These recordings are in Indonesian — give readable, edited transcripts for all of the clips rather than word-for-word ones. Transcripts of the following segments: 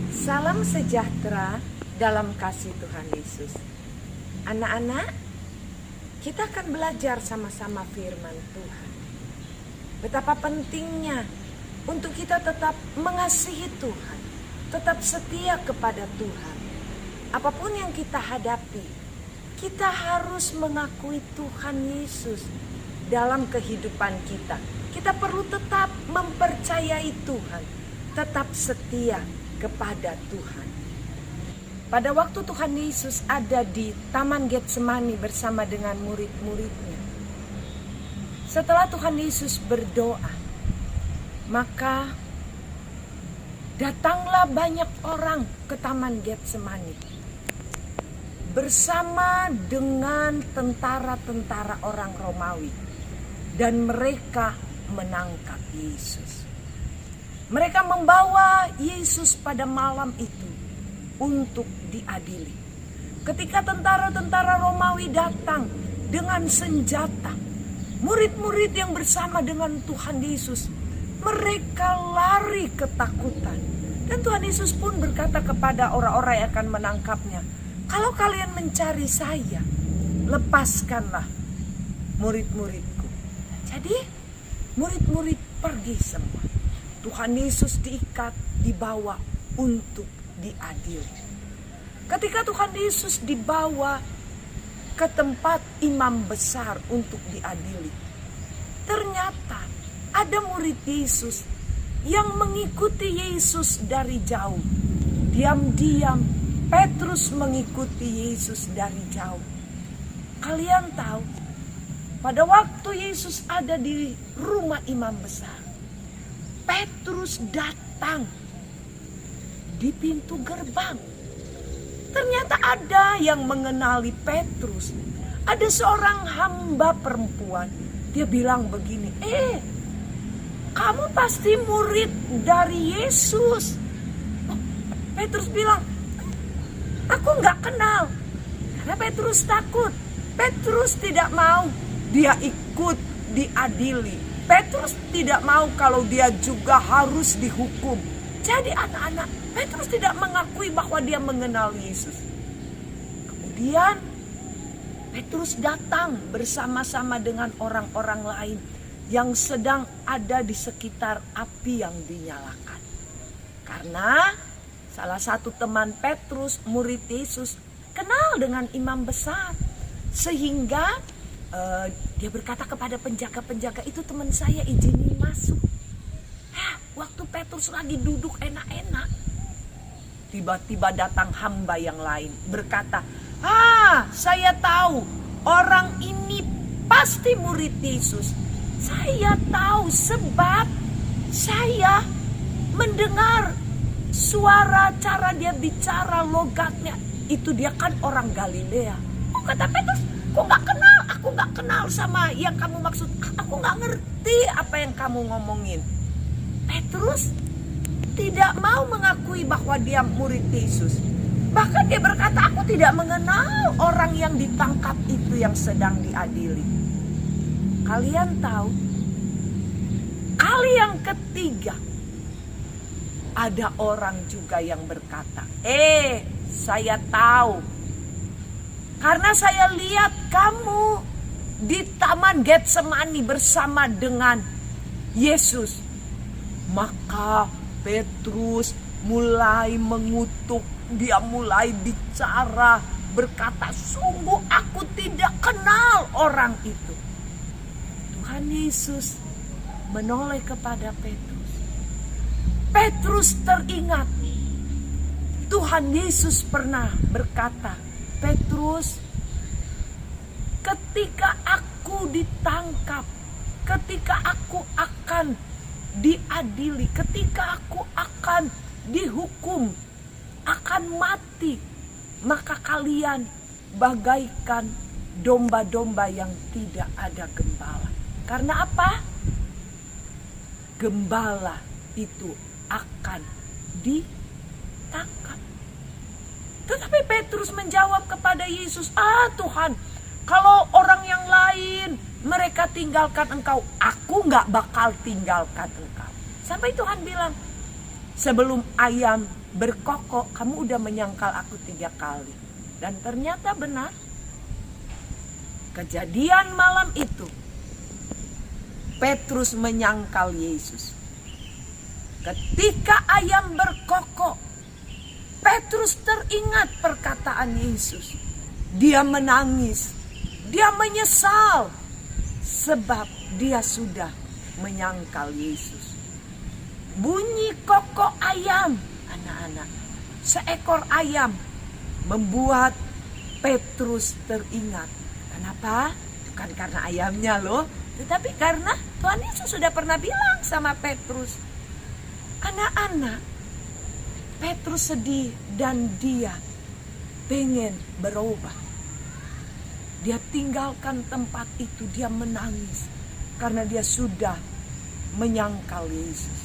Salam sejahtera dalam kasih Tuhan Yesus. Anak-anak, kita akan belajar sama-sama firman Tuhan. Betapa pentingnya untuk kita tetap mengasihi Tuhan, tetap setia kepada Tuhan. Apapun yang kita hadapi, kita harus mengakui Tuhan Yesus dalam kehidupan kita. Kita perlu tetap mempercayai Tuhan, tetap setia kepada Tuhan. Pada waktu Tuhan Yesus ada di Taman Getsemani bersama dengan murid-muridnya, setelah Tuhan Yesus berdoa, maka datanglah banyak orang ke Taman Getsemani bersama dengan tentara-tentara orang Romawi, dan mereka menangkap Yesus. Mereka membawa Yesus pada malam itu untuk diadili. Ketika tentara-tentara Romawi datang dengan senjata, murid-murid yang bersama dengan Tuhan Yesus, mereka lari ketakutan. Dan Tuhan Yesus pun berkata kepada orang-orang yang akan menangkapnya, "Kalau kalian mencari saya, lepaskanlah murid-muridku." Jadi murid-murid pergi semua. Tuhan Yesus diikat, dibawa untuk diadili. Ketika Tuhan Yesus dibawa ke tempat imam besar untuk diadili, ternyata ada murid Yesus yang mengikuti Yesus dari jauh. Diam-diam Petrus mengikuti Yesus dari jauh. Kalian tahu, pada waktu Yesus ada di rumah imam besar, Petrus datang di pintu gerbang. Ternyata ada yang mengenali Petrus. Ada seorang hamba perempuan. Dia bilang begini, kamu pasti murid dari Yesus. Petrus bilang, aku nggak kenal. Karena Petrus takut. Petrus tidak mau dia ikut diadili. Petrus tidak mau kalau dia juga harus dihukum. Jadi anak-anak, Petrus tidak mengakui bahwa dia mengenal Yesus. Kemudian Petrus datang bersama-sama dengan orang-orang lain yang sedang ada di sekitar api yang dinyalakan. Karena salah satu teman Petrus, murid Yesus, kenal dengan imam besar. Sehingga dia berkata kepada penjaga-penjaga, itu teman saya, izinin masuk. Waktu Petrus lagi duduk enak-enak, tiba-tiba datang hamba yang lain berkata, saya tahu orang ini pasti murid Yesus. Saya tahu sebab saya mendengar suara, cara dia bicara, logatnya. Itu dia kan orang Galilea. Kata Petrus, aku nggak kenal sama yang kamu maksud. Aku nggak ngerti apa yang kamu ngomongin. Petrus tidak mau mengakui bahwa dia murid Yesus. Bahkan dia berkata, aku tidak mengenal orang yang ditangkap itu yang sedang diadili. Kalian tahu, kali yang ketiga ada orang juga yang berkata, saya tahu. Karena saya lihat kamu di Taman Getsemani bersama dengan Yesus. Maka Petrus mulai mengutuk, dia mulai bicara, berkata, sungguh aku tidak kenal orang itu. Tuhan Yesus menoleh kepada Petrus. Petrus teringat, Tuhan Yesus pernah berkata, Petrus, ketika aku ditangkap, ketika aku akan diadili, ketika aku akan dihukum, akan mati, maka kalian bagaikan domba-domba yang tidak ada gembala. Karena apa? Gembala itu akan ditangkap. Tetapi Petrus menjawab kepada Yesus, Tuhan, kalau orang yang lain mereka tinggalkan engkau, aku gak bakal tinggalkan engkau. Sampai Tuhan bilang, Sebelum ayam berkokok, kamu udah menyangkal aku 3 kali. Dan ternyata benar. Kejadian malam itu, Petrus menyangkal Yesus. Ketika ayam berkokok, Petrus teringat perkataan Yesus. Dia menangis, dia menyesal, sebab dia sudah menyangkal Yesus. Bunyi kokok ayam, anak-anak, seekor ayam membuat Petrus teringat. Kenapa? Bukan karena ayamnya loh, tetapi karena Tuhan Yesus sudah pernah bilang sama Petrus. Anak-anak, Petrus sedih dan dia pengen berubah. Dia tinggalkan tempat itu, dia menangis karena dia sudah menyangkal Yesus.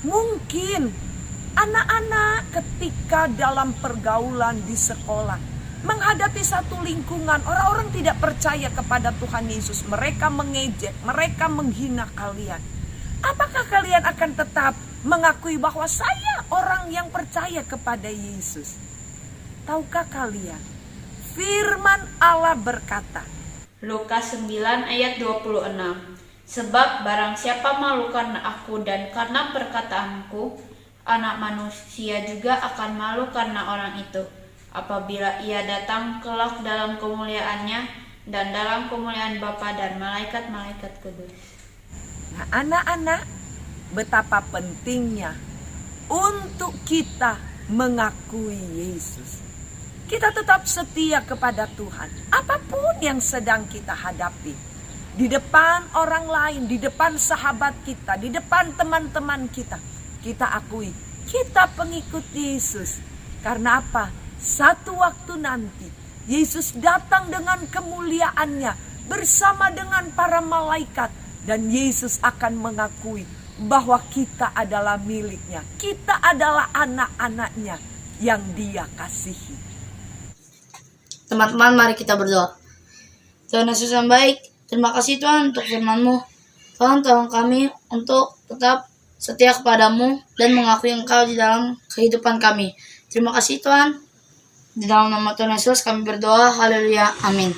Mungkin anak-anak ketika dalam pergaulan di sekolah menghadapi satu lingkungan, orang-orang tidak percaya kepada Tuhan Yesus. Mereka mengejek, mereka menghina kalian. Apakah kalian akan tetap mengakui bahwa saya orang yang percaya kepada Yesus? Tahukah kalian, firman Allah berkata, Lukas 9 ayat 26. Sebab barang siapa malu karena aku dan karena perkataanku, anak manusia juga akan malu karena orang itu, apabila ia datang kelak dalam kemuliaannya dan dalam kemuliaan Bapa dan malaikat-malaikat kudus. Nah, anak-anak, betapa pentingnya untuk kita mengakui Yesus. Kita tetap setia kepada Tuhan, apapun yang sedang kita hadapi. Di depan orang lain, di depan sahabat kita, di depan teman-teman kita, kita akui, kita pengikut Yesus. Karena apa? Satu waktu nanti, Yesus datang dengan kemuliaannya bersama dengan para malaikat. Dan Yesus akan mengakui bahwa kita adalah miliknya. Kita adalah anak-anaknya yang dia kasihi. Teman-teman, mari kita berdoa. Tuhan Yesus yang baik, terima kasih Tuhan untuk firman-Mu. Tuhan, tolong kami untuk tetap setia kepadamu dan mengakui Engkau di dalam kehidupan kami. Terima kasih Tuhan. Di dalam nama Tuhan Yesus kami berdoa. Haleluya. Amin.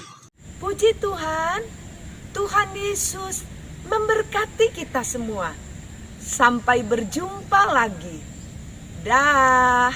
Puji Tuhan. Tuhan Yesus memberkati kita semua. Sampai berjumpa lagi. Dah.